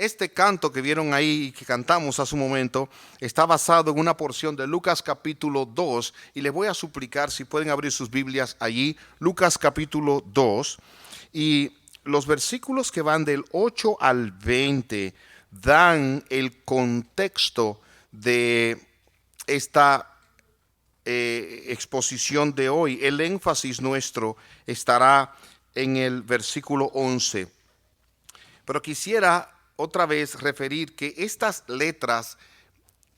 Este canto que vieron ahí y que cantamos hace un momento está basado en una porción de Lucas capítulo 2 y les voy a suplicar si pueden abrir sus Biblias allí, Lucas capítulo 2, y los versículos que van del 8 al 20 dan el contexto de esta exposición de hoy. El énfasis nuestro estará en el versículo 11. Pero quisiera otra vez referir que estas letras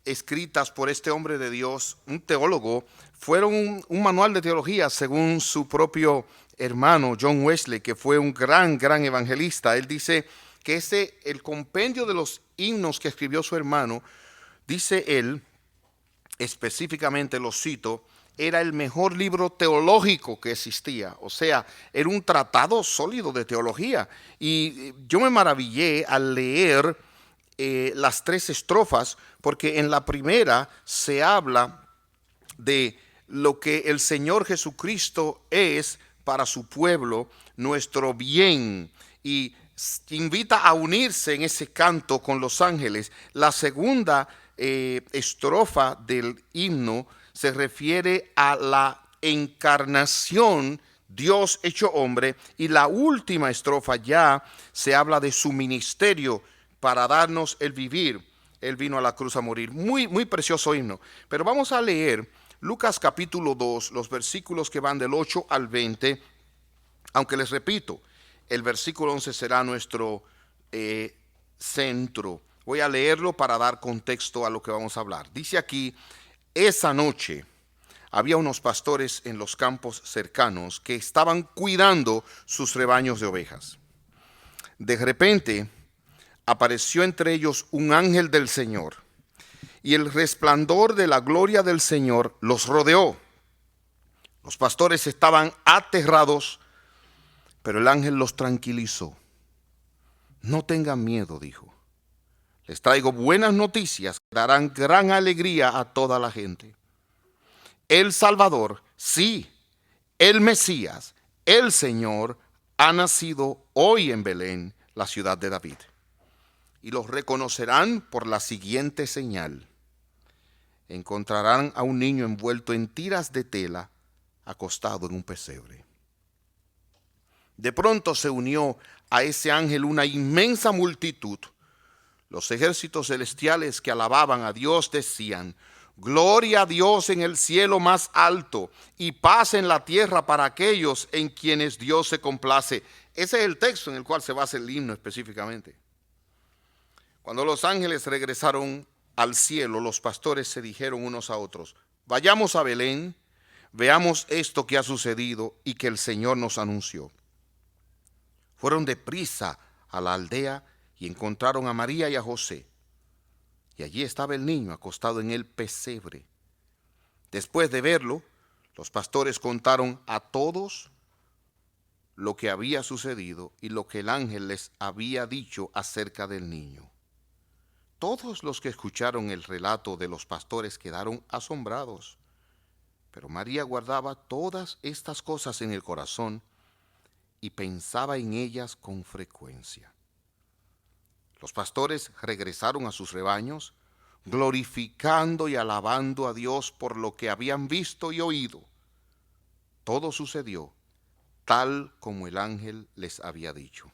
escritas por este hombre de Dios, un teólogo, fueron un manual de teología según su propio hermano John Wesley, que fue un gran evangelista. Él dice que el compendio de los himnos que escribió su hermano, dice él, específicamente lo cito, era el mejor libro teológico que existía. O sea, era un tratado sólido de teología. Y yo me maravillé al leer las 3 estrofas, porque en la primera se habla de lo que el Señor Jesucristo es para su pueblo, nuestro bien, y invita a unirse en ese canto con los ángeles. La segunda estrofa del himno se refiere a la encarnación, Dios hecho hombre, y la última estrofa ya se habla de su ministerio para darnos el vivir. Él vino a la cruz a morir. Muy precioso himno. Pero vamos a leer Lucas capítulo 2, los versículos que van del 8 al 20, aunque les repito, el versículo 11 será nuestro centro. Voy a leerlo para dar contexto a lo que vamos a hablar. Dice aquí: esa noche había unos pastores en los campos cercanos que estaban cuidando sus rebaños de ovejas. De repente apareció entre ellos un ángel del Señor, y el resplandor de la gloria del Señor los rodeó. Los pastores estaban aterrados, pero el ángel los tranquilizó. No tengan miedo, dijo. Les traigo buenas noticias que darán gran alegría a toda la gente. El Salvador, sí, el Mesías, el Señor, ha nacido hoy en Belén, la ciudad de David. Y los reconocerán por la siguiente señal: encontrarán a un niño envuelto en tiras de tela, acostado en un pesebre. De pronto se unió a ese ángel una inmensa multitud. Los ejércitos celestiales que alababan a Dios decían: gloria a Dios en el cielo más alto y paz en la tierra para aquellos en quienes Dios se complace. Ese es el texto en el cual se basa el himno específicamente. Cuando los ángeles regresaron al cielo, los pastores se dijeron unos a otros: vayamos a Belén, veamos esto que ha sucedido y que el Señor nos anunció. Fueron deprisa a la aldea y encontraron a María y a José. Y allí estaba el niño acostado en el pesebre. Después de verlo, los pastores contaron a todos lo que había sucedido y lo que el ángel les había dicho acerca del niño. Todos los que escucharon el relato de los pastores quedaron asombrados. Pero María guardaba todas estas cosas en el corazón y pensaba en ellas con frecuencia. Los pastores regresaron a sus rebaños, glorificando y alabando a Dios por lo que habían visto y oído. Todo sucedió tal como el ángel les había dicho.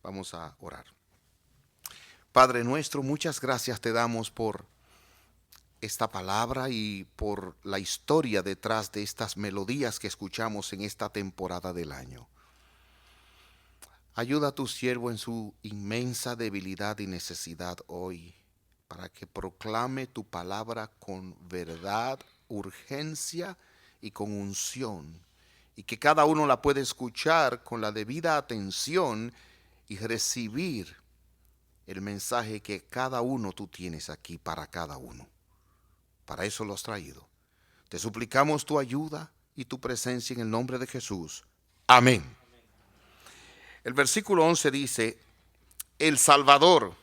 Vamos a orar. Padre nuestro, muchas gracias te damos por esta palabra y por la historia detrás de estas melodías que escuchamos en esta temporada del año. Ayuda a tu siervo en su inmensa debilidad y necesidad hoy, para que proclame tu palabra con verdad, urgencia y con unción, y que cada uno la pueda escuchar con la debida atención y recibir el mensaje que cada uno tú tienes aquí para cada uno. Para eso lo has traído. Te suplicamos tu ayuda y tu presencia en el nombre de Jesús. Amén. El versículo 11 dice: el Salvador,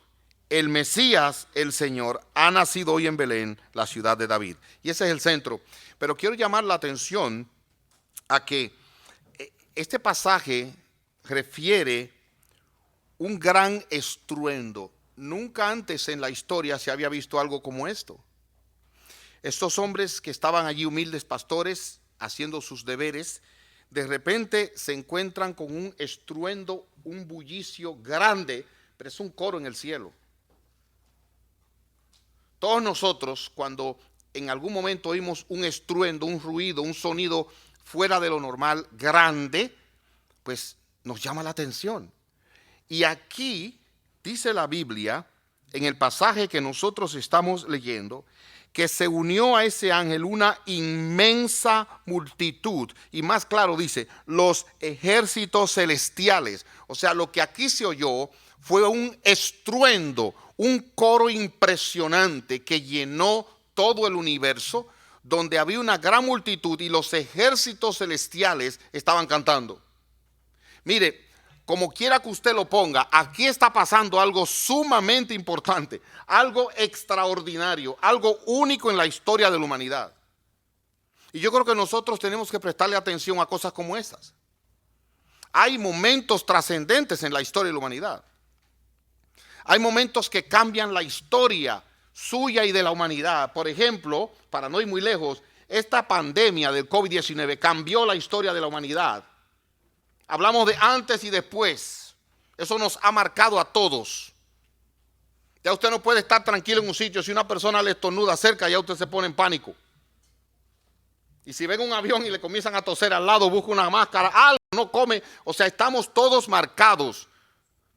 el Mesías, el Señor, ha nacido hoy en Belén, la ciudad de David. Y ese es el centro. Pero quiero llamar la atención a que este pasaje refiere un gran estruendo nunca antes en la historia se había visto algo como esto. Estos hombres que estaban allí, humildes pastores, haciendo sus deberes, de repente se encuentran con un estruendo, un bullicio grande, pero es un coro en el cielo. Todos nosotros, cuando en algún momento oímos un estruendo, un ruido, un sonido fuera de lo normal, grande, pues nos llama la atención. Y aquí dice la Biblia, en el pasaje que nosotros estamos leyendo, que se unió a ese ángel una inmensa multitud. Y más claro dice, los ejércitos celestiales. O sea, lo que aquí se oyó fue un estruendo, un coro impresionante que llenó todo el universo, donde había una gran multitud y los ejércitos celestiales estaban cantando. Mire, como quiera que usted lo ponga, aquí está pasando algo sumamente importante, algo extraordinario, algo único en la historia de la humanidad. Y yo creo que nosotros tenemos que prestarle atención a cosas como estas. Hay momentos trascendentes en la historia de la humanidad. Hay momentos que cambian la historia suya y de la humanidad. Por ejemplo, para no ir muy lejos, esta pandemia del COVID-19 cambió la historia de la humanidad. Hablamos de antes y después. Eso nos ha marcado a todos. Ya usted no puede estar tranquilo en un sitio. Si una persona le estornuda cerca, ya usted se pone en pánico. Y si ven un avión y le comienzan a toser al lado, busca una máscara, algo, no come. O sea, estamos todos marcados.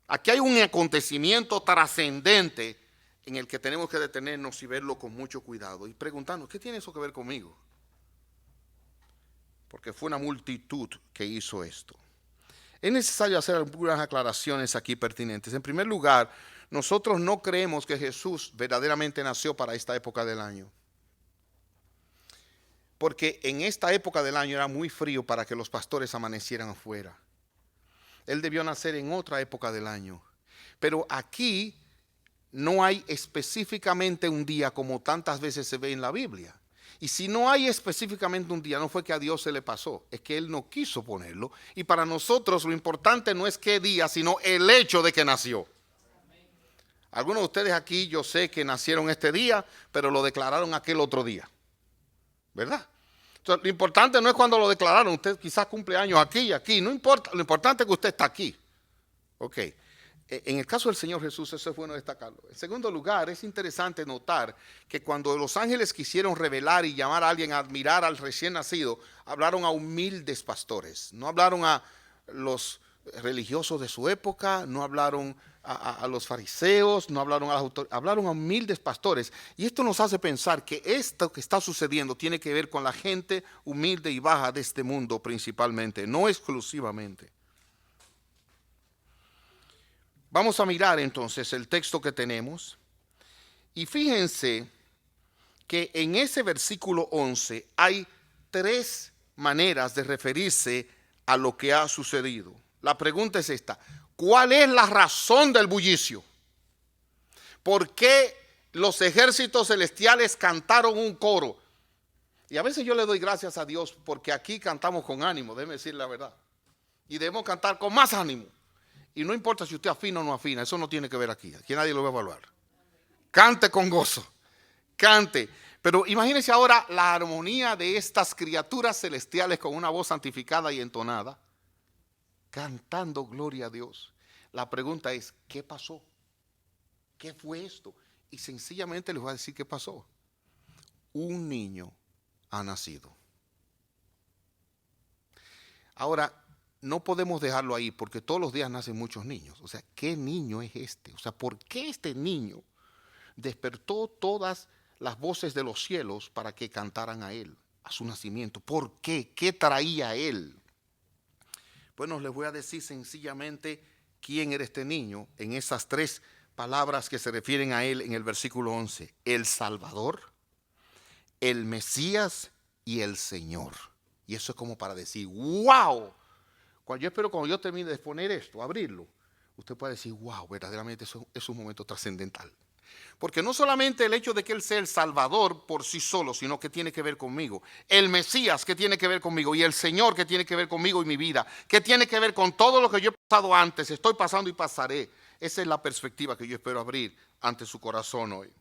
Aquí hay un acontecimiento trascendente en el que tenemos que detenernos y verlo con mucho cuidado. Y preguntarnos, ¿qué tiene eso que ver conmigo? Porque fue una multitud que hizo esto. Es necesario hacer algunas aclaraciones aquí pertinentes. En primer lugar, nosotros no creemos que Jesús verdaderamente nació para esta época del año. Porque en esta época del año era muy frío para que los pastores amanecieran afuera. Él debió nacer en otra época del año. Pero aquí no hay específicamente un día como tantas veces se ve en la Biblia. Y si no hay específicamente un día, no fue que a Dios se le pasó, es que Él no quiso ponerlo. Y para nosotros lo importante no es qué día, sino el hecho de que nació. Algunos de ustedes aquí yo sé que nacieron este día, pero lo declararon aquel otro día. ¿Verdad? Entonces, lo importante no es cuando lo declararon, usted quizás cumple años aquí y aquí, no importa, lo importante es que usted está aquí. Ok. En el caso del Señor Jesús, eso es bueno destacarlo. En segundo lugar, es interesante notar que cuando los ángeles quisieron revelar y llamar a alguien a admirar al recién nacido, hablaron a humildes pastores. No hablaron a los religiosos de su época, no hablaron a los fariseos, no hablaron a las autoridades, hablaron a humildes pastores. Y esto nos hace pensar que esto que está sucediendo tiene que ver con la gente humilde y baja de este mundo principalmente, no exclusivamente. Vamos a mirar entonces el texto que tenemos y fíjense que en ese versículo 11 hay tres maneras de referirse a lo que ha sucedido. La pregunta es esta: ¿cuál es la razón del bullicio? ¿Por qué los ejércitos celestiales cantaron un coro? Y a veces yo le doy gracias a Dios porque aquí cantamos con ánimo, déjeme decir la verdad. Y debemos cantar con más ánimo. Y no importa si usted afina o no afina, eso no tiene que ver aquí. Aquí nadie lo va a evaluar. Cante con gozo, cante. Pero imagínense ahora la armonía de estas criaturas celestiales con una voz santificada y entonada, cantando gloria a Dios. La pregunta es, ¿qué pasó? ¿Qué fue esto? Y sencillamente les voy a decir qué pasó. Un niño ha nacido. Ahora, no podemos dejarlo ahí porque todos los días nacen muchos niños. O sea, ¿qué niño es este? O sea, ¿por qué este niño despertó todas las voces de los cielos para que cantaran a él, a su nacimiento? ¿Por qué? ¿Qué traía él? Bueno, les voy a decir sencillamente quién era este niño en esas tres palabras que se refieren a él en el versículo 11. El Salvador, el Mesías y el Señor. Y eso es como para decir, ¡wow! Cuando yo termine de exponer esto, abrirlo, usted puede decir, wow, verdaderamente eso es un momento trascendental. Porque no solamente el hecho de que Él sea el Salvador por sí solo, sino que tiene que ver conmigo. El Mesías que tiene que ver conmigo y el Señor que tiene que ver conmigo y mi vida, que tiene que ver con todo lo que yo he pasado antes, estoy pasando y pasaré. Esa es la perspectiva que yo espero abrir ante su corazón hoy.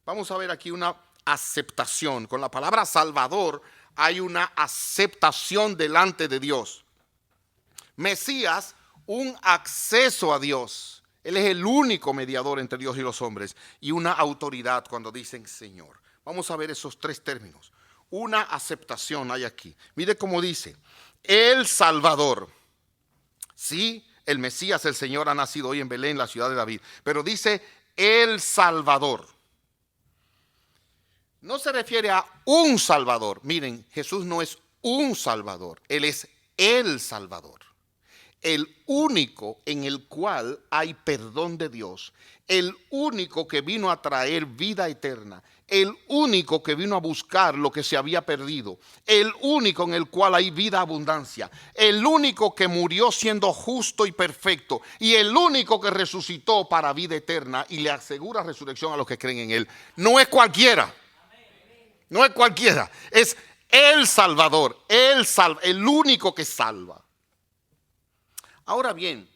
Vamos a ver aquí una aceptación. Con la palabra Salvador hay una aceptación delante de Dios. Mesías, un acceso a Dios. Él es el único mediador entre Dios y los hombres. Y una autoridad cuando dicen Señor. Vamos a ver esos tres términos. Una aceptación hay aquí. Mire cómo dice, el Salvador. Sí, el Mesías, el Señor, ha nacido hoy en Belén, la ciudad de David. Pero dice el Salvador. No se refiere a un Salvador. Miren, Jesús no es un Salvador. Él es el Salvador. El único en el cual hay perdón de Dios. El único que vino a traer vida eterna. El único que vino a buscar lo que se había perdido. El único en el cual hay vida abundancia. El único que murió siendo justo y perfecto. Y el único que resucitó para vida eterna y le asegura resurrección a los que creen en él. No es cualquiera. No es cualquiera. Es el Salvador. El único que salva. Ahora bien,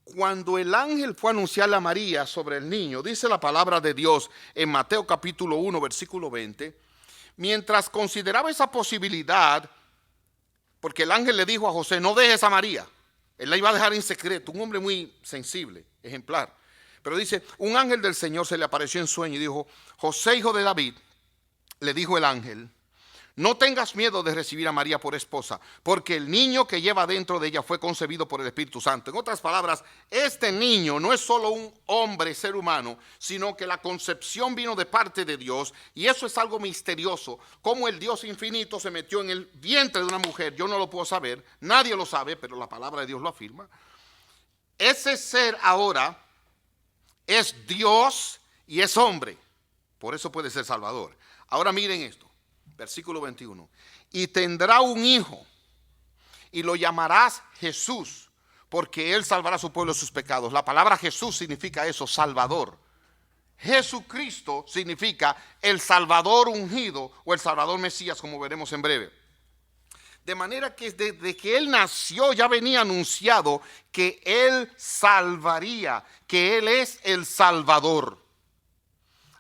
cuando el ángel fue a anunciarle a María sobre el niño, dice la palabra de Dios en Mateo capítulo 1, versículo 20, mientras consideraba esa posibilidad, porque el ángel le dijo a José, no dejes a María, él la iba a dejar en secreto, un hombre muy sensible, ejemplar. Pero dice, un ángel del Señor se le apareció en sueño y dijo, José, hijo de David, le dijo el ángel, no tengas miedo de recibir a María por esposa, porque el niño que lleva dentro de ella fue concebido por el Espíritu Santo. En otras palabras, este niño no es solo un hombre, ser humano, sino que la concepción vino de parte de Dios, y eso es algo misterioso. Cómo el Dios infinito se metió en el vientre de una mujer, yo no lo puedo saber, nadie lo sabe, pero la palabra de Dios lo afirma. Ese ser ahora es Dios y es hombre, por eso puede ser Salvador. Ahora miren esto. Versículo 21. Y tendrá un hijo y lo llamarás Jesús, porque él salvará a su pueblo de sus pecados. La palabra Jesús significa eso, Salvador. Jesucristo significa el Salvador ungido o el Salvador Mesías, como veremos en breve. De manera que desde que él nació ya venía anunciado que él salvaría, que él es el Salvador.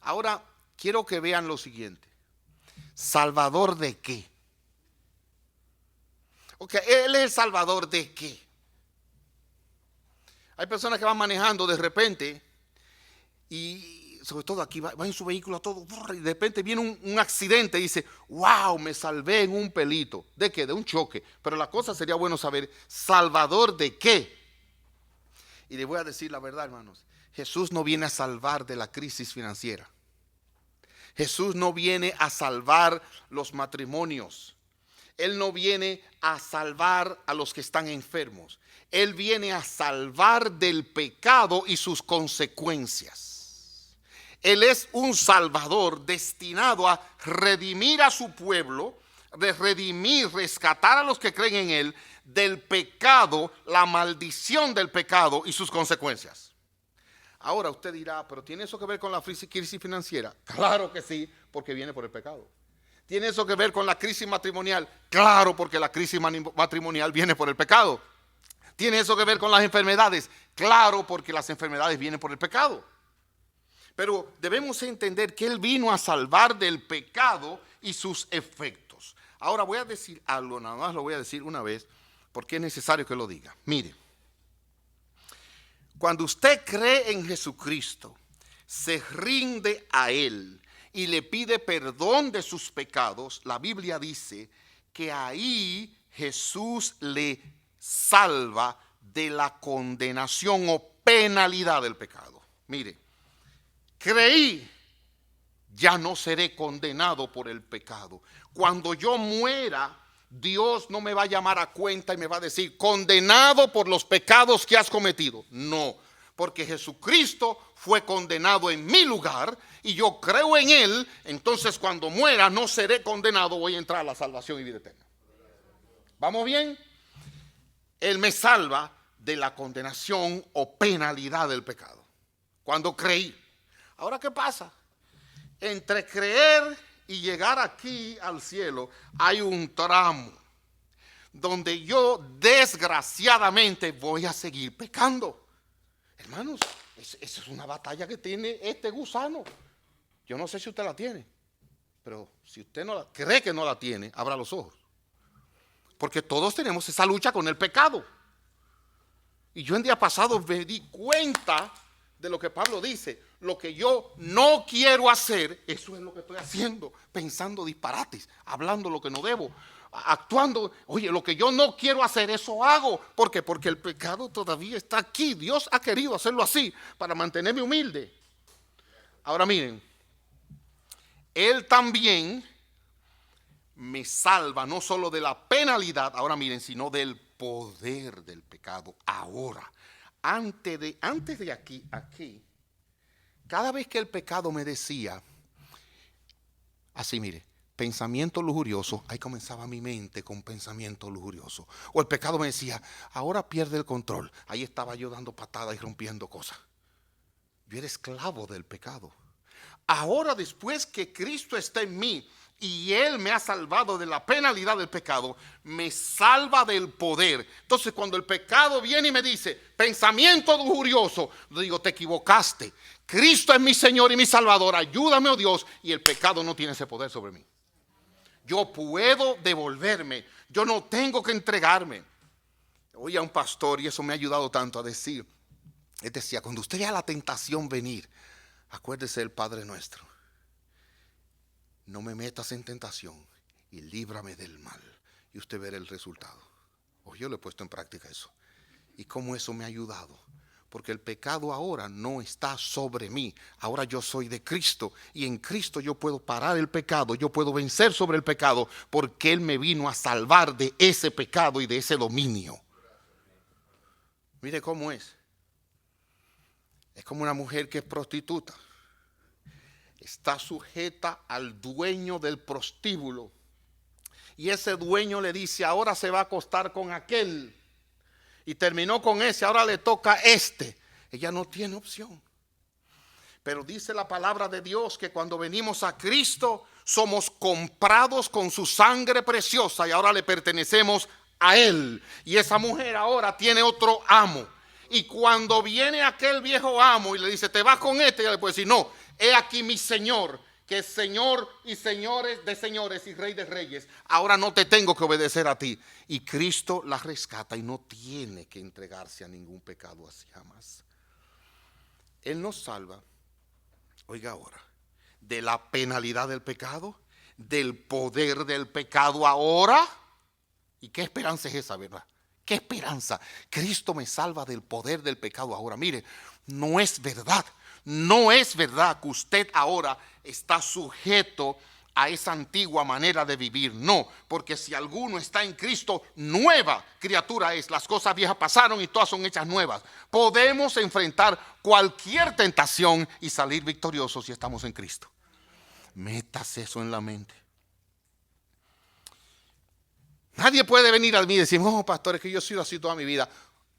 Ahora quiero que vean lo siguiente. ¿Salvador de qué? Ok, él es el salvador de qué. Hay personas que van manejando de repente y sobre todo aquí va en su vehículo todo y de repente viene un accidente y dice, wow, me salvé en un pelito. ¿De qué? De un choque. Pero la cosa sería bueno saber, ¿salvador de qué? Y les voy a decir la verdad, hermanos. Jesús no viene a salvar de la crisis financiera. Jesús no viene a salvar los matrimonios. Él no viene a salvar a los que están enfermos. Él viene a salvar del pecado y sus consecuencias. Él es un salvador destinado a redimir a su pueblo, de redimir, rescatar a los que creen en él del pecado, la maldición del pecado y sus consecuencias. Ahora usted dirá, ¿pero tiene eso que ver con la crisis financiera? Claro que sí, porque viene por el pecado. ¿Tiene eso que ver con la crisis matrimonial? Claro, porque la crisis matrimonial viene por el pecado. ¿Tiene eso que ver con las enfermedades? Claro, porque las enfermedades vienen por el pecado. Pero debemos entender que Él vino a salvar del pecado y sus efectos. Ahora voy a decir algo, nada más lo voy a decir una vez, porque es necesario que lo diga. Mire. Cuando usted cree en Jesucristo, se rinde a Él y le pide perdón de sus pecados, la Biblia dice que ahí Jesús le salva de la condenación o penalidad del pecado. Mire, creí, ya no seré condenado por el pecado. Cuando yo muera, Dios no me va a llamar a cuenta y me va a decir, condenado por los pecados que has cometido. No, porque Jesucristo fue condenado en mi lugar y yo creo en Él. Entonces cuando muera no seré condenado, voy a entrar a la salvación y vida eterna. ¿Vamos bien? Él me salva de la condenación o penalidad del pecado. Cuando creí. Ahora, ¿qué pasa? Entre creer y llegar aquí al cielo hay un tramo donde yo desgraciadamente voy a seguir pecando. Hermanos, Esa es una batalla que tiene este gusano. Yo no sé si usted la tiene, pero si usted no cree que no la tiene, abra los ojos. Porque todos tenemos esa lucha con el pecado. Y yo en día pasado me di cuenta de lo que Pablo dice. Lo que yo no quiero hacer, eso es lo que estoy haciendo. Pensando disparates, hablando lo que no debo, actuando. Oye, lo que yo no quiero hacer, eso hago. ¿Por qué? Porque el pecado todavía está aquí. Dios ha querido hacerlo así para mantenerme humilde. Ahora miren, Él también me salva no solo de la penalidad, ahora miren, sino del poder del pecado. Ahora, antes de aquí, cada vez que el pecado me decía, así mire, pensamiento lujurioso, ahí comenzaba mi mente con pensamiento lujurioso. O el pecado me decía, ahora pierde el control. Ahí estaba yo dando patadas y rompiendo cosas. Yo era esclavo del pecado. Ahora, después que Cristo está en mí y Él me ha salvado de la penalidad del pecado, me salva del poder. Entonces, cuando el pecado viene y me dice, pensamiento lujurioso, digo, te equivocaste. Cristo es mi Señor y mi Salvador, ayúdame, oh Dios, y el pecado no tiene ese poder sobre mí. Yo puedo devolverme, yo no tengo que entregarme. Oí a un pastor y eso me ha ayudado tanto a decir, él decía, cuando usted vea la tentación venir, acuérdese del Padre nuestro. No me metas en tentación y líbrame del mal. Y usted verá el resultado. Yo lo he puesto en práctica eso. Y cómo eso me ha ayudado. Porque el pecado ahora no está sobre mí. Ahora yo soy de Cristo. Y en Cristo yo puedo parar el pecado. Yo puedo vencer sobre el pecado. Porque Él me vino a salvar de ese pecado y de ese dominio. Mire cómo es. Es como una mujer que es prostituta. Está sujeta al dueño del prostíbulo. Y ese dueño le dice, ahora se va a acostar con aquel. Y terminó con ese, ahora le toca este. Ella no tiene opción. Pero dice la palabra de Dios que cuando venimos a Cristo, somos comprados con su sangre preciosa y ahora le pertenecemos a Él. Y esa mujer ahora tiene otro amo. Y cuando viene aquel viejo amo y le dice, te vas con este, ella le puede decir, no, he aquí mi Señor, que es Señor y señores de señores y Rey de reyes. Ahora no te tengo que obedecer a ti. Y Cristo la rescata y no tiene que entregarse a ningún pecado así jamás. Él nos salva, oiga ahora, de la penalidad del pecado, del poder del pecado ahora. ¿Y qué esperanza es esa, verdad? ¿Qué esperanza? Cristo me salva del poder del pecado ahora. Mire, no es verdad que usted ahora está sujeto a esa antigua manera de vivir. No, porque si alguno está en Cristo, nueva criatura es. Las cosas viejas pasaron y todas son hechas nuevas. Podemos enfrentar cualquier tentación y salir victoriosos si estamos en Cristo. Métase eso en la mente. Nadie puede venir a mí y decir, oh, pastor, es que yo he sido así toda mi vida.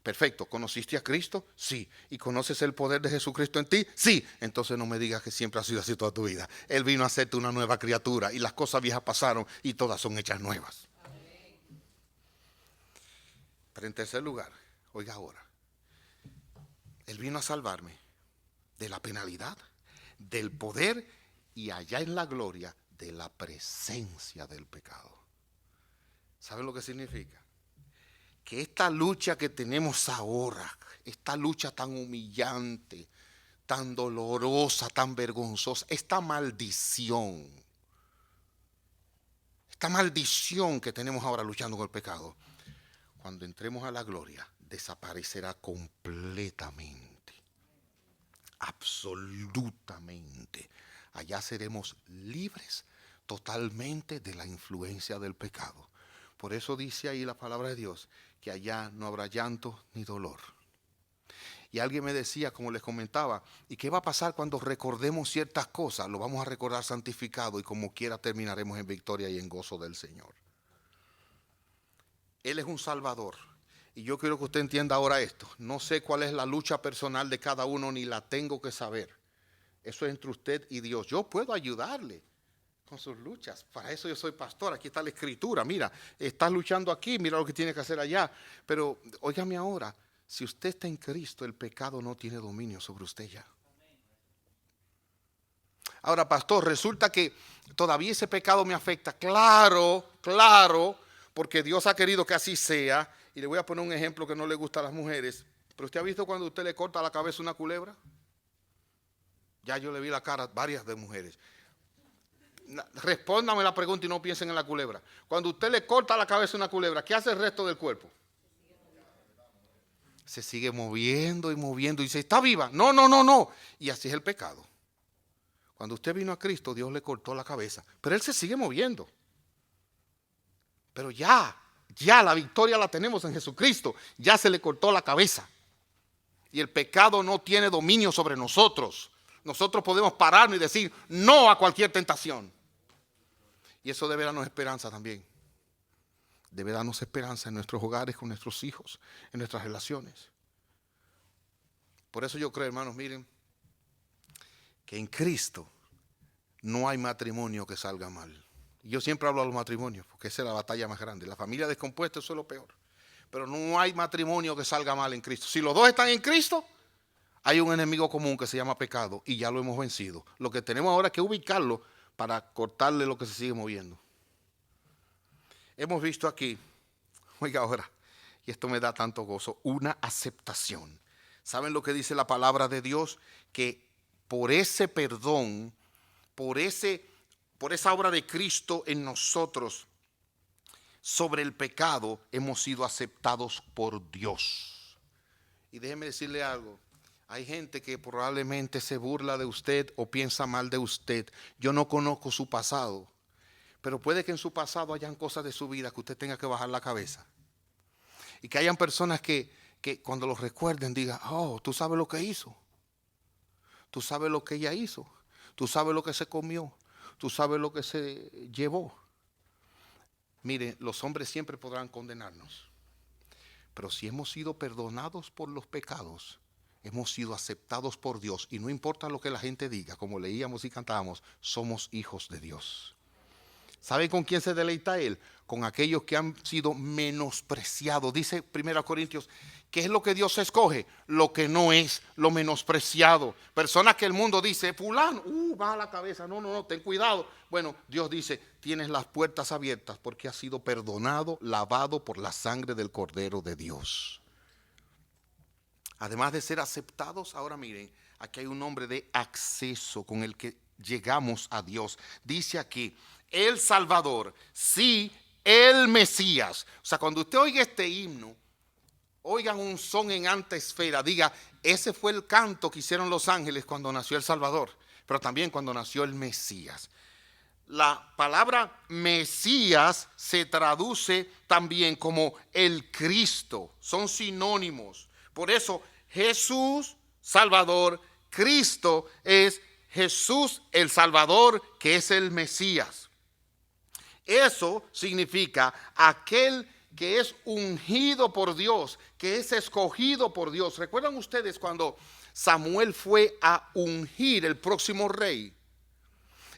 Perfecto, ¿conociste a Cristo? Sí. ¿Y conoces el poder de Jesucristo en ti? Sí. Entonces no me digas que siempre has sido así toda tu vida. Él vino a hacerte una nueva criatura y las cosas viejas pasaron y todas son hechas nuevas. Pero en tercer lugar, oiga ahora, Él vino a salvarme de la penalidad, del poder y allá en la gloria de la presencia del pecado. ¿Saben lo que significa? Que esta lucha que tenemos ahora, esta lucha tan humillante, tan dolorosa, tan vergonzosa, esta maldición que tenemos ahora luchando con el pecado, cuando entremos a la gloria, desaparecerá completamente, absolutamente. Allá seremos libres totalmente de la influencia del pecado. Por eso dice ahí la palabra de Dios que allá no habrá llanto ni dolor. Y alguien me decía, como les comentaba, ¿y qué va a pasar cuando recordemos ciertas cosas? Lo vamos a recordar santificado y como quiera terminaremos en victoria y en gozo del Señor. Él es un Salvador. Y yo quiero que usted entienda ahora esto. No sé cuál es la lucha personal de cada uno, ni la tengo que saber. Eso es entre usted y Dios. Yo puedo ayudarle con sus luchas. Para eso yo soy pastor. Aquí está la escritura. Mira, estás luchando aquí, mira lo que tienes que hacer allá. Pero óigame ahora, Si usted está en Cristo, el pecado no tiene dominio sobre usted ya. Ahora, pastor, resulta que todavía ese pecado me afecta. Claro, claro, porque Dios ha querido que así sea. Y le voy a poner un ejemplo que no le gusta a las mujeres. Pero usted ha visto cuando usted le corta la cabeza a una culebra. Ya yo le vi la cara a varias de mujeres. Respóndame la pregunta y no piensen en la culebra. Cuando usted le corta la cabeza a una culebra, ¿qué hace el resto del cuerpo? Se sigue moviendo y moviendo y dice, ¿está viva? No, no, no, no. Y así es el pecado. Cuando usted vino a Cristo, Dios le cortó la cabeza. Pero Él se sigue moviendo. Pero ya la victoria la tenemos en Jesucristo. Ya se le cortó la cabeza. Y el pecado no tiene dominio sobre nosotros. Nosotros podemos pararnos y decir no a cualquier tentación. Y eso debe darnos esperanza también. Debe darnos esperanza en nuestros hogares, con nuestros hijos, en nuestras relaciones. Por eso yo creo, hermanos, miren, que en Cristo no hay matrimonio que salga mal. Y yo siempre hablo de los matrimonios, porque esa es la batalla más grande. La familia descompuesta, eso es lo peor. Pero no hay matrimonio que salga mal en Cristo. Si los dos están en Cristo, hay un enemigo común que se llama pecado y ya lo hemos vencido. Lo que tenemos ahora es que ubicarlo para cortarle lo que se sigue moviendo. Hemos visto aquí, oiga ahora, y esto me da tanto gozo, una aceptación. ¿Saben lo que dice la palabra de Dios? Que por ese perdón, por esa obra de Cristo en nosotros, sobre el pecado, hemos sido aceptados por Dios. Y déjeme decirle algo. Hay gente que probablemente se burla de usted o piensa mal de usted. Yo no conozco su pasado, pero puede que en su pasado hayan cosas de su vida que usted tenga que bajar la cabeza. Y que hayan personas que cuando los recuerden digan, oh, tú sabes lo que hizo. Tú sabes lo que ella hizo. Tú sabes lo que se comió. Tú sabes lo que se llevó. Mire, los hombres siempre podrán condenarnos. Pero si hemos sido perdonados por los pecados, hemos sido aceptados por Dios. Y no importa lo que la gente diga, como leíamos y cantábamos, somos hijos de Dios. ¿Saben con quién se deleita Él? Con aquellos que han sido menospreciados. Dice 1 Corintios, ¿qué es lo que Dios escoge? Lo que no es, lo menospreciado. Personas que el mundo dice, fulano, baja la cabeza, no, ten cuidado. Bueno, Dios dice, tienes las puertas abiertas porque has sido perdonado, lavado por la sangre del Cordero de Dios. Además de ser aceptados, ahora miren, aquí hay un nombre de acceso con el que llegamos a Dios. Dice aquí, el Salvador, sí, el Mesías. O sea, cuando usted oiga este himno, oigan un son en alta esfera, diga, ese fue el canto que hicieron los ángeles cuando nació el Salvador, pero también cuando nació el Mesías. La palabra Mesías se traduce también como el Cristo, son sinónimos. Por eso Jesús, Salvador, Cristo es Jesús el Salvador, que es el Mesías. Eso significa aquel que es ungido por Dios, que es escogido por Dios. ¿Recuerdan ustedes cuando Samuel fue a ungir el próximo rey?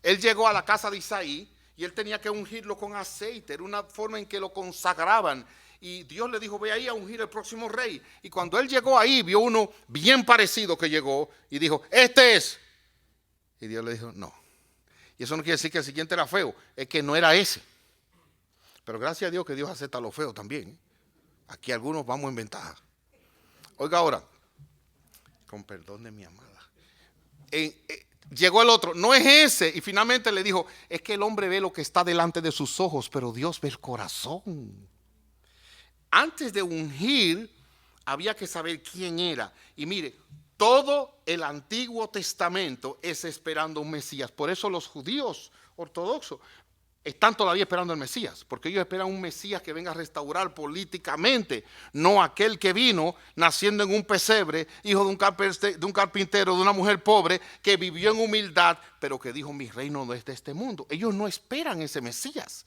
Él llegó a la casa de Isaí y él tenía que ungirlo con aceite. Era una forma en que lo consagraban. Y Dios le dijo, ve ahí a ungir el próximo rey. Y cuando él llegó ahí, vio uno bien parecido que llegó y dijo, este es. Y Dios le dijo, no. Y eso no quiere decir que el siguiente era feo, es que no era ese. Pero gracias a Dios que Dios acepta lo feo también. Aquí algunos vamos en ventaja. Oiga ahora, con perdón de mi amada. Llegó el otro, no es ese. Y finalmente le dijo, es que el hombre ve lo que está delante de sus ojos, pero Dios ve el corazón. Antes de ungir, había que saber quién era. Y mire, todo el Antiguo Testamento es esperando un Mesías. Por eso los judíos ortodoxos están todavía esperando al Mesías, porque ellos esperan un Mesías que venga a restaurar políticamente, no aquel que vino naciendo en un pesebre, hijo de un carpintero, de una mujer pobre, que vivió en humildad, pero que dijo, mi reino no es de este mundo. Ellos no esperan ese Mesías.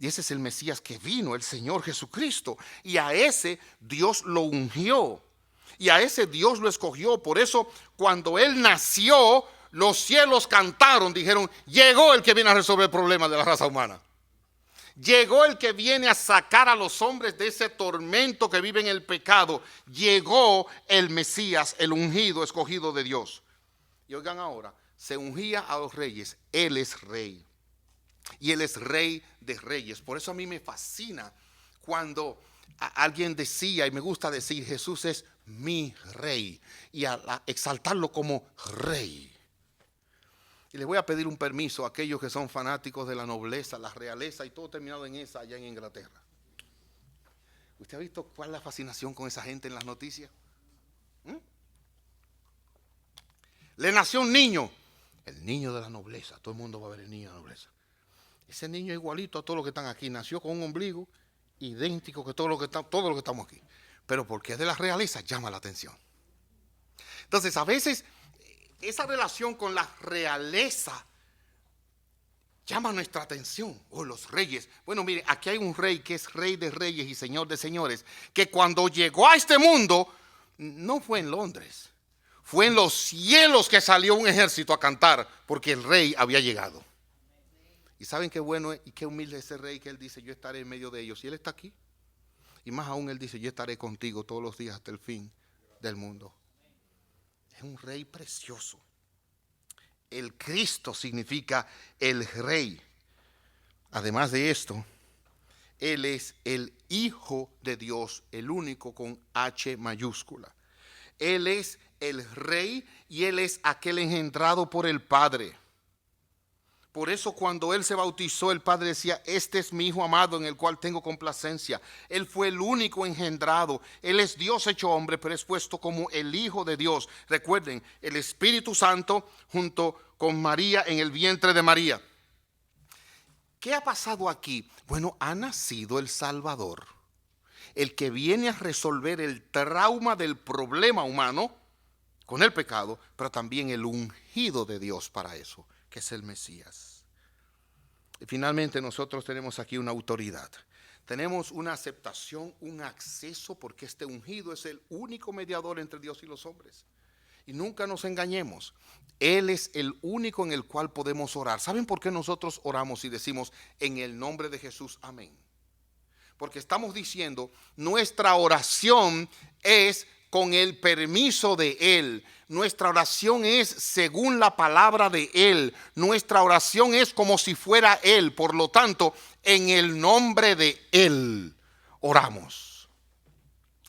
Y ese es el Mesías que vino, el Señor Jesucristo. Y a ese Dios lo ungió. Y a ese Dios lo escogió. Por eso cuando Él nació, los cielos cantaron, dijeron, llegó el que viene a resolver el problema de la raza humana. Llegó el que viene a sacar a los hombres de ese tormento que vive en el pecado. Llegó el Mesías, el ungido, escogido de Dios. Y oigan ahora, se ungía a los reyes. Él es rey. Y Él es rey de reyes. Por eso a mí me fascina cuando alguien decía, y me gusta decir, Jesús es mi rey. Y a exaltarlo como rey. Y les voy a pedir un permiso a aquellos que son fanáticos de la nobleza, la realeza y todo terminado en esa allá en Inglaterra. ¿Usted ha visto cuál es la fascinación con esa gente en las noticias? Le nació un niño, el niño de la nobleza. Todo el mundo va a ver el niño de la nobleza. Ese niño es igualito a todos los que están aquí. Nació con un ombligo idéntico que todos los que estamos aquí. Pero porque es de la realeza llama la atención. Entonces a veces esa relación con la realeza llama nuestra atención. Los reyes. Bueno, mire, aquí hay un rey que es rey de reyes y señor de señores, que cuando llegó a este mundo, no fue en Londres, fue en los cielos que salió un ejército a cantar, porque el rey había llegado. Y saben qué bueno y qué humilde es ese rey, que él dice, yo estaré en medio de ellos. Y él está aquí. Y más aún él dice, yo estaré contigo todos los días hasta el fin del mundo. Es un rey precioso. El Cristo significa el rey. Además de esto, Él es el Hijo de Dios, el único con H mayúscula. Él es el rey y Él es aquel engendrado por el Padre. Por eso cuando Él se bautizó, el Padre decía, este es mi Hijo amado en el cual tengo complacencia. Él fue el único engendrado. Él es Dios hecho hombre, pero es puesto como el Hijo de Dios. Recuerden, el Espíritu Santo junto con María en el vientre de María. ¿Qué ha pasado aquí? Bueno, ha nacido el Salvador. El que viene a resolver el trauma del problema humano con el pecado, pero también el ungido de Dios para eso, que es el Mesías. Y finalmente nosotros tenemos aquí una autoridad. Tenemos una aceptación, un acceso, porque este ungido es el único mediador entre Dios y los hombres. Y nunca nos engañemos. Él es el único en el cual podemos orar. ¿Saben por qué nosotros oramos y decimos en el nombre de Jesús, amén? Porque estamos diciendo, nuestra oración es con el permiso de Él. Nuestra oración es según la palabra de Él. Nuestra oración es como si fuera Él. Por lo tanto, en el nombre de Él oramos.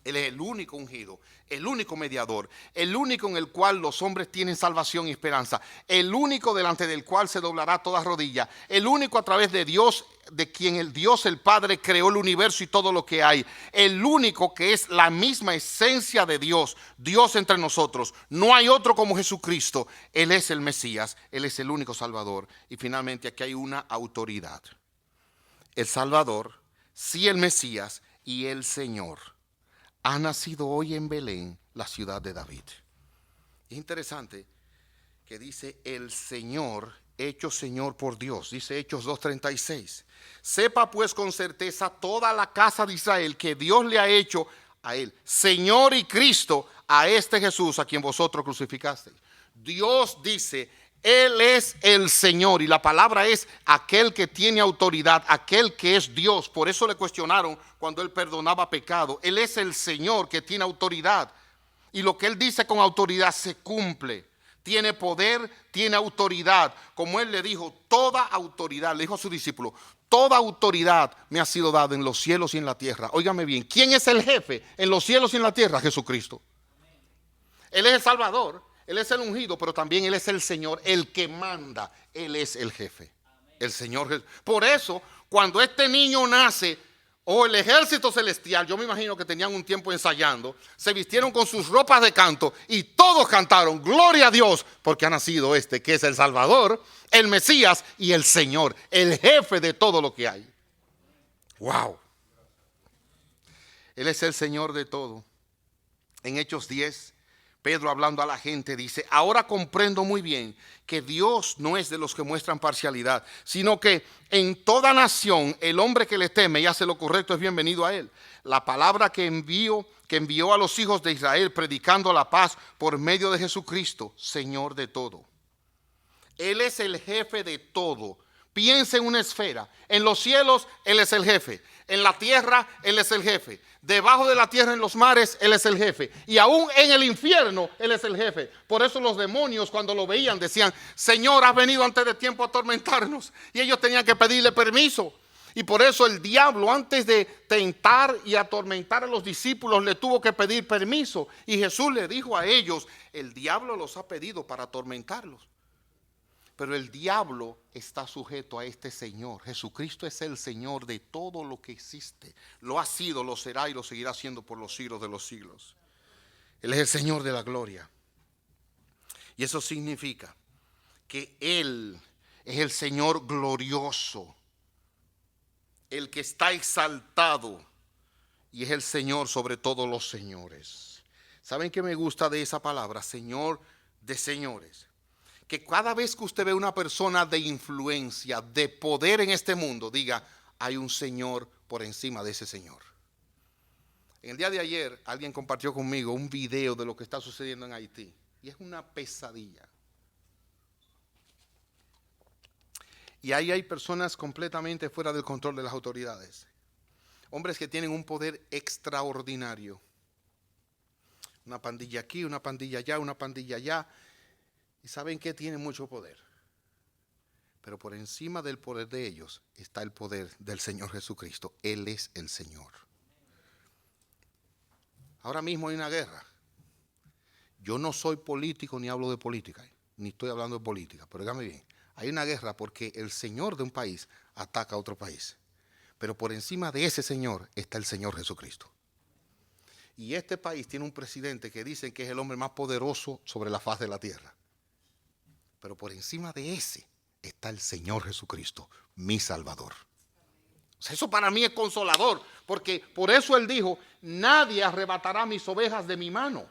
Él es el único ungido, el único mediador, el único en el cual los hombres tienen salvación y esperanza, el único delante del cual se doblará toda rodilla, el único a través de Dios, de quien el Dios, el Padre, creó el universo y todo lo que hay, el único que es la misma esencia de Dios, Dios entre nosotros. No hay otro como Jesucristo. Él es el Mesías, Él es el único Salvador. Y finalmente aquí hay una autoridad. El Salvador, sí, el Mesías y el Señor. Ha nacido hoy en Belén, la ciudad de David. Es interesante que dice el Señor, hecho Señor por Dios. Dice Hechos 2:36. Sepa pues con certeza toda la casa de Israel que Dios le ha hecho a Él Señor y Cristo, a este Jesús a quien vosotros crucificasteis. Dios dice, Él es el Señor, y la palabra es aquel que tiene autoridad, aquel que es Dios. Por eso le cuestionaron cuando Él perdonaba pecado. Él es el Señor que tiene autoridad, y lo que Él dice con autoridad se cumple. Tiene poder, tiene autoridad. Como Él le dijo, toda autoridad, le dijo a su discípulo, toda autoridad me ha sido dada en los cielos y en la tierra. Óigame bien, ¿quién es el jefe en los cielos y en la tierra? Jesucristo. Él es el Salvador. Él es el ungido, pero también Él es el Señor, el que manda. Él es el jefe, el Señor Jesús. Por eso, cuando este niño nace, el ejército celestial, yo me imagino que tenían un tiempo ensayando, se vistieron con sus ropas de canto y todos cantaron, gloria a Dios, porque ha nacido este que es el Salvador, el Mesías y el Señor, el jefe de todo lo que hay. ¡Wow! Él es el Señor de todo. En Hechos 10, Pedro, hablando a la gente, dice, ahora comprendo muy bien que Dios no es de los que muestran parcialidad, sino que en toda nación el hombre que le teme y hace lo correcto es bienvenido a Él. La palabra que envió a los hijos de Israel, predicando la paz por medio de Jesucristo, Señor de todo. Él es el jefe de todo. Piensa en una esfera. En los cielos, Él es el jefe. En la tierra, Él es el jefe. Debajo de la tierra, en los mares, Él es el jefe. Y aún en el infierno, Él es el jefe. Por eso los demonios, cuando lo veían, decían: Señor, has venido antes de tiempo a atormentarnos. Y ellos tenían que pedirle permiso. Y por eso el diablo, antes de tentar y atormentar a los discípulos, le tuvo que pedir permiso. Y Jesús le dijo a ellos: el diablo los ha pedido para atormentarlos. Pero el diablo está sujeto a este Señor. Jesucristo es el Señor de todo lo que existe. Lo ha sido, lo será y lo seguirá siendo por los siglos de los siglos. Él es el Señor de la gloria. Y eso significa que Él es el Señor glorioso, el que está exaltado, y es el Señor sobre todos los señores. ¿Saben qué me gusta de esa palabra? Señor de señores. Que cada vez que usted ve una persona de influencia, de poder en este mundo, diga: hay un Señor por encima de ese Señor. En el día de ayer alguien compartió conmigo un video de lo que está sucediendo en Haití. Y es una pesadilla. Y ahí hay personas completamente fuera del control de las autoridades. Hombres que tienen un poder extraordinario. Una pandilla aquí, una pandilla allá, una pandilla allá. Y saben que tienen mucho poder. Pero por encima del poder de ellos está el poder del Señor Jesucristo. Él es el Señor. Ahora mismo hay una guerra. Yo no soy político ni hablo de política, ni estoy hablando de política, pero dígame bien. Hay una guerra porque el Señor de un país ataca a otro país. Pero por encima de ese Señor está el Señor Jesucristo. Y este país tiene un presidente que dicen que es el hombre más poderoso sobre la faz de la tierra. Pero por encima de ese está el Señor Jesucristo, mi Salvador. O sea, eso para mí es consolador, porque por eso Él dijo: nadie arrebatará mis ovejas de mi mano.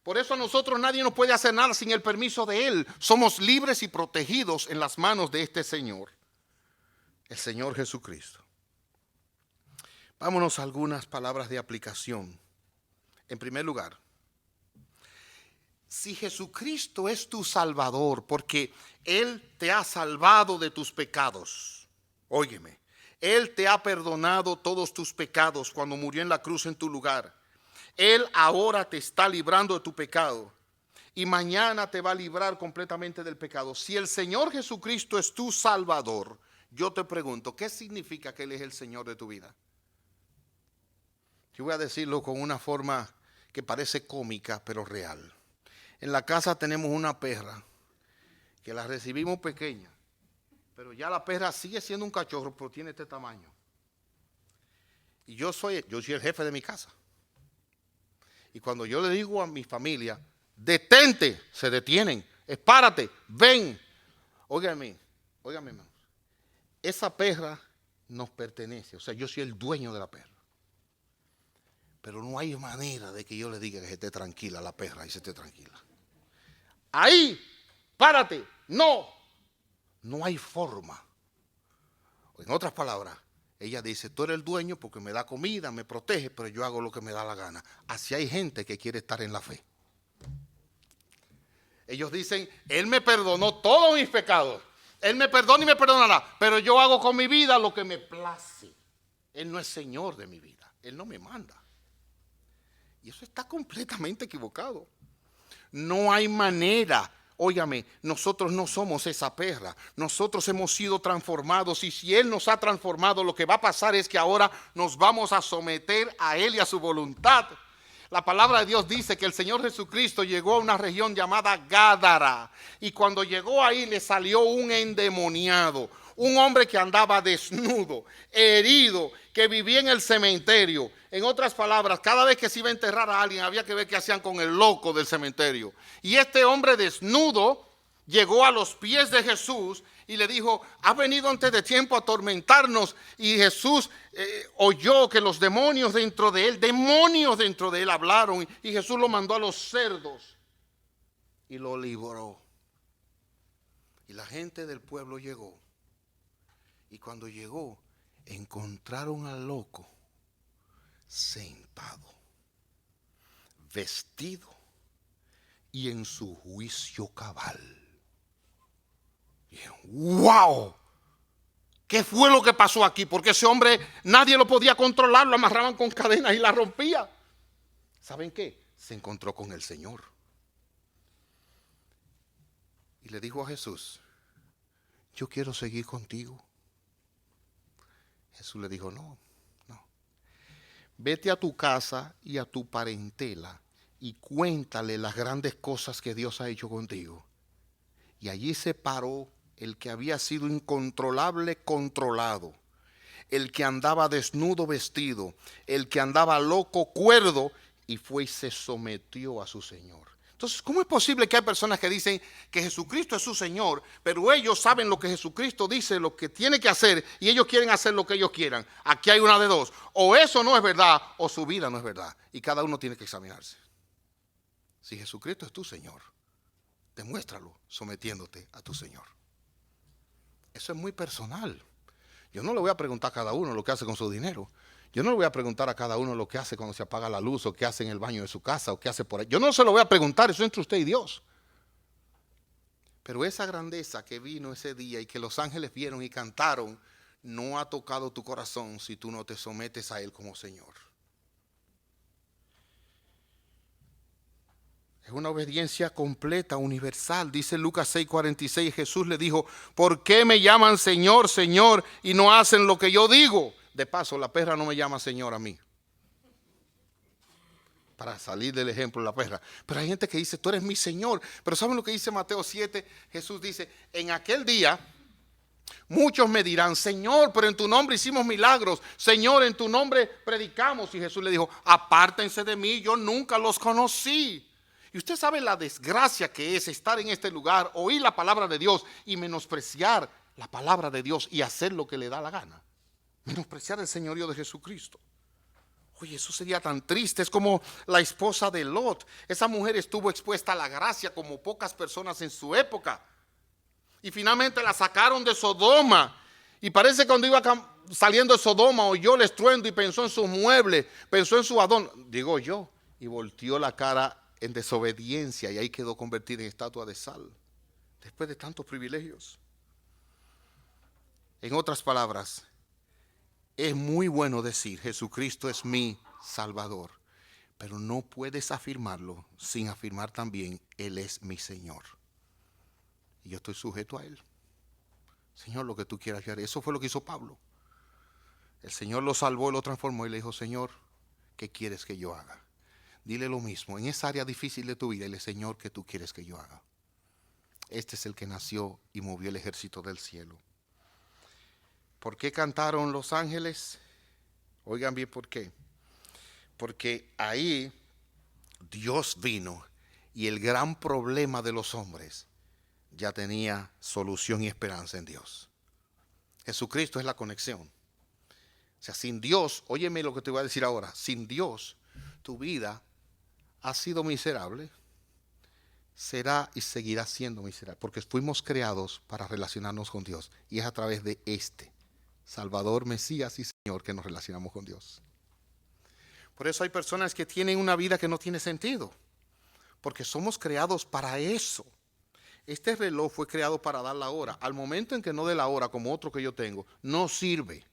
Por eso a nosotros nadie nos puede hacer nada sin el permiso de Él. Somos libres y protegidos en las manos de este Señor, el Señor Jesucristo. Vámonos a algunas palabras de aplicación. En primer lugar, si Jesucristo es tu Salvador, porque Él te ha salvado de tus pecados, óyeme, Él te ha perdonado todos tus pecados cuando murió en la cruz en tu lugar. Él ahora te está librando de tu pecado y mañana te va a librar completamente del pecado. Si el Señor Jesucristo es tu Salvador, yo te pregunto, ¿qué significa que Él es el Señor de tu vida? Yo voy a decirlo con una forma que parece cómica, pero real. En la casa tenemos una perra que la recibimos pequeña, pero ya la perra sigue siendo un cachorro, pero tiene este tamaño. Y yo soy el jefe de mi casa. Y cuando yo le digo a mi familia: detente, se detienen, espárate, ven. Óigame, hermano, esa perra nos pertenece, o sea, yo soy el dueño de la perra. Pero no hay manera de que yo le diga que se esté tranquila la perra y se esté tranquila. Ahí, párate, no hay forma. En otras palabras, ella dice: tú eres el dueño porque me da comida, me protege, pero yo hago lo que me da la gana. Así hay gente que quiere estar en la fe. Ellos dicen: Él me perdonó todos mis pecados. Él me perdona y me perdonará, pero yo hago con mi vida lo que me place. Él no es Señor de mi vida. Él no me manda. Y eso está completamente equivocado. No hay manera. Óigame, nosotros no somos esa perra. Nosotros hemos sido transformados, y si Él nos ha transformado, lo que va a pasar es que ahora nos vamos a someter a Él y a su voluntad. La palabra de Dios dice que el Señor Jesucristo llegó a una región llamada Gádara, y cuando llegó ahí le salió un endemoniado, un hombre que andaba desnudo, herido, que vivía en el cementerio. En otras palabras, cada vez que se iba a enterrar a alguien había que ver qué hacían con el loco del cementerio. Y este hombre desnudo llegó a los pies de Jesús y le dijo: has venido antes de tiempo a atormentarnos. Y Jesús oyó que los demonios dentro de él hablaron, y Jesús lo mandó a los cerdos y lo libró. Y la gente del pueblo llegó, y cuando llegó encontraron al loco sentado, vestido y en su juicio cabal. Y ¡wow! ¿Qué fue lo que pasó aquí? Porque ese hombre nadie lo podía controlar, lo amarraban con cadenas y la rompía. ¿Saben qué? Se encontró con el Señor. Y le dijo a Jesús, yo quiero seguir contigo. Jesús le dijo, no. Vete a tu casa y a tu parentela y cuéntale las grandes cosas que Dios ha hecho contigo. Y allí se paró el que había sido incontrolable, controlado, el que andaba desnudo, vestido, el que andaba loco, cuerdo, y fue y se sometió a su Señor. Entonces, ¿cómo es posible que hay personas que dicen que Jesucristo es su Señor, pero ellos saben lo que Jesucristo dice, lo que tiene que hacer, y ellos quieren hacer lo que ellos quieran? Aquí hay una de dos: o eso no es verdad, o su vida no es verdad, y cada uno tiene que examinarse. Si Jesucristo es tu Señor, demuéstralo sometiéndote a tu Señor. Eso es muy personal. Yo no le voy a preguntar a cada uno lo que hace con su dinero. Yo no le voy a preguntar a cada uno lo que hace cuando se apaga la luz, o qué hace en el baño de su casa, o qué hace por ahí. Yo no se lo voy a preguntar, eso es entre usted y Dios. Pero esa grandeza que vino ese día y que los ángeles vieron y cantaron, no ha tocado tu corazón si tú no te sometes a Él como Señor. Es una obediencia completa, universal. Dice Lucas 6:46, Jesús le dijo, ¿por qué me llaman Señor, Señor, y no hacen lo que yo digo? De paso, la perra no me llama Señor a mí. Para salir del ejemplo, la perra. Pero hay gente que dice, tú eres mi Señor. Pero ¿saben lo que dice Mateo 7? Jesús dice, en aquel día muchos me dirán, Señor, pero en tu nombre hicimos milagros. Señor, en tu nombre predicamos. Y Jesús le dijo, apártense de mí, yo nunca los conocí. Y usted sabe la desgracia que es estar en este lugar, oír la palabra de Dios y menospreciar la palabra de Dios y hacer lo que le da la gana. Menospreciar el señorío de Jesucristo. Oye, eso sería tan triste. Es como la esposa de Lot. Esa mujer estuvo expuesta a la gracia como pocas personas en su época. Y finalmente la sacaron de Sodoma. Y parece que cuando iba saliendo de Sodoma oyó el estruendo y pensó en sus muebles, pensó en su adorno, digo yo, y volteó la cara en desobediencia y ahí quedó convertida en estatua de sal. Después de tantos privilegios. En otras palabras, es muy bueno decir Jesucristo es mi Salvador, pero no puedes afirmarlo sin afirmar también Él es mi Señor. Y yo estoy sujeto a Él. Señor, lo que tú quieras hacer. Eso fue lo que hizo Pablo. El Señor lo salvó, lo transformó y le dijo, Señor, ¿qué quieres que yo haga? Dile lo mismo, en esa área difícil de tu vida, dile, Señor, ¿qué tú quieres que yo haga? Este es el que nació y movió el ejército del cielo. ¿Por qué cantaron los ángeles? Oigan bien por qué. Porque ahí Dios vino y el gran problema de los hombres ya tenía solución y esperanza en Dios. Jesucristo es la conexión. O sea, sin Dios, óyeme lo que te voy a decir ahora, sin Dios tu vida ha sido miserable, será y seguirá siendo miserable, porque fuimos creados para relacionarnos con Dios y es a través de este Salvador, Mesías y Señor que nos relacionamos con Dios. Por eso hay personas que tienen una vida que no tiene sentido, porque somos creados para eso. Este reloj fue creado para dar la hora. Al momento en que no dé la hora, como otro que yo tengo, no sirve.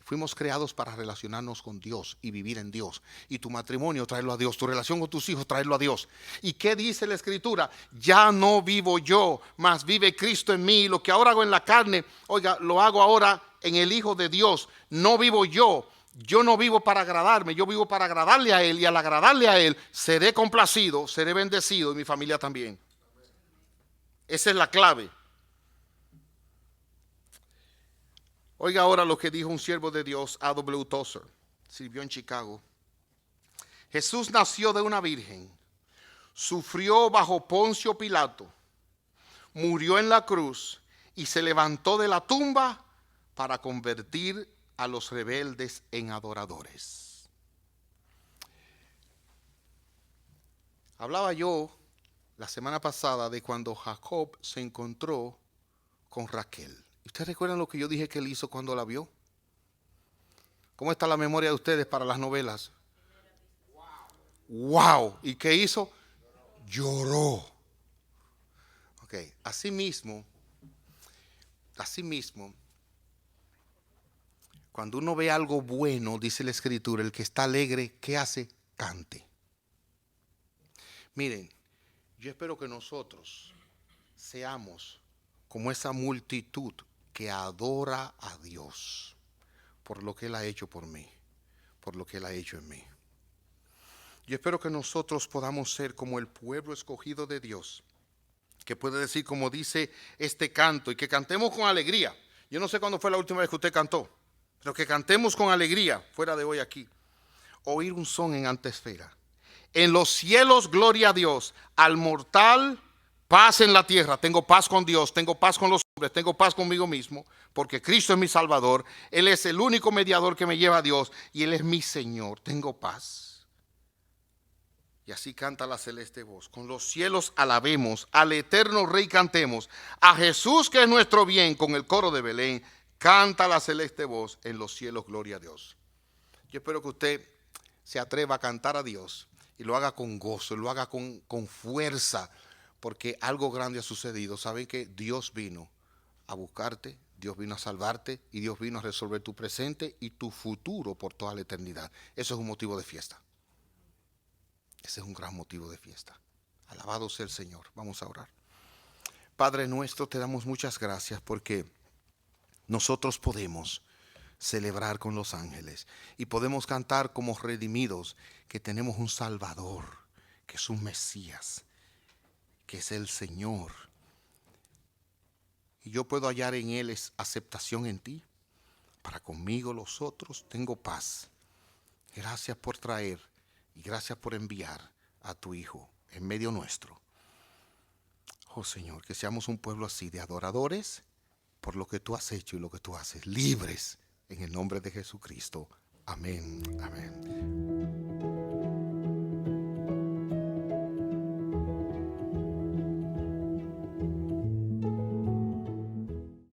Fuimos creados para relacionarnos con Dios y vivir en Dios. Y tu matrimonio, traerlo a Dios. Tu relación con tus hijos, traerlo a Dios. ¿Y qué dice la Escritura? Ya no vivo yo, mas vive Cristo en mí. Lo que ahora hago en la carne, oiga, lo hago ahora en el Hijo de Dios. No vivo yo. Yo no vivo para agradarme, yo vivo para agradarle a Él. Y al agradarle a Él, seré complacido, seré bendecido y mi familia también. Esa es la clave. Oiga ahora lo que dijo un siervo de Dios, A.W. Tozer, sirvió en Chicago. Jesús nació de una virgen, sufrió bajo Poncio Pilato, murió en la cruz y se levantó de la tumba para convertir a los rebeldes en adoradores. Hablaba yo la semana pasada de cuando Jacob se encontró con Raquel. ¿Ustedes recuerdan lo que yo dije que él hizo cuando la vio? ¿Cómo está la memoria de ustedes para las novelas? ¡Wow! ¿Y qué hizo? Lloró. Ok, asimismo, Cuando uno ve algo bueno, dice la Escritura, el que está alegre, ¿qué hace? Cante. Miren, yo espero que nosotros seamos como esa multitud que adora a Dios por lo que Él ha hecho por mí, por lo que Él ha hecho en mí. Yo espero que nosotros podamos ser como el pueblo escogido de Dios, que puede decir como dice este canto, y que cantemos con alegría. Yo no sé cuándo fue la última vez que usted cantó, pero que cantemos con alegría fuera de hoy aquí. Oír un son en antesfera. En los cielos, gloria a Dios. Al mortal, paz en la tierra. Tengo paz con Dios, tengo paz con los hombres, tengo paz conmigo mismo, porque Cristo es mi Salvador. Él es el único mediador que me lleva a Dios y Él es mi Señor. Tengo paz. Y así canta la celeste voz. Con los cielos alabemos, al eterno Rey cantemos, a Jesús que es nuestro bien, con el coro de Belén, canta la celeste voz, en los cielos, gloria a Dios. Yo espero que usted se atreva a cantar a Dios y lo haga con gozo, lo haga con fuerza, porque algo grande ha sucedido. ¿Saben que Dios vino a buscarte? Dios vino a salvarte y Dios vino a resolver tu presente y tu futuro por toda la eternidad. Eso es un motivo de fiesta. Ese es un gran motivo de fiesta. Alabado sea el Señor. Vamos a orar. Padre nuestro, te damos muchas gracias porque nosotros podemos celebrar con los ángeles y podemos cantar como redimidos que tenemos un Salvador, que es un Mesías, que es el Señor, y yo puedo hallar en Él aceptación en ti. Para conmigo los otros tengo paz. Gracias por traer y gracias por enviar a tu Hijo en medio nuestro. Oh Señor, que seamos un pueblo así de adoradores por lo que tú has hecho y lo que tú haces, libres en el nombre de Jesucristo. Amén, amén.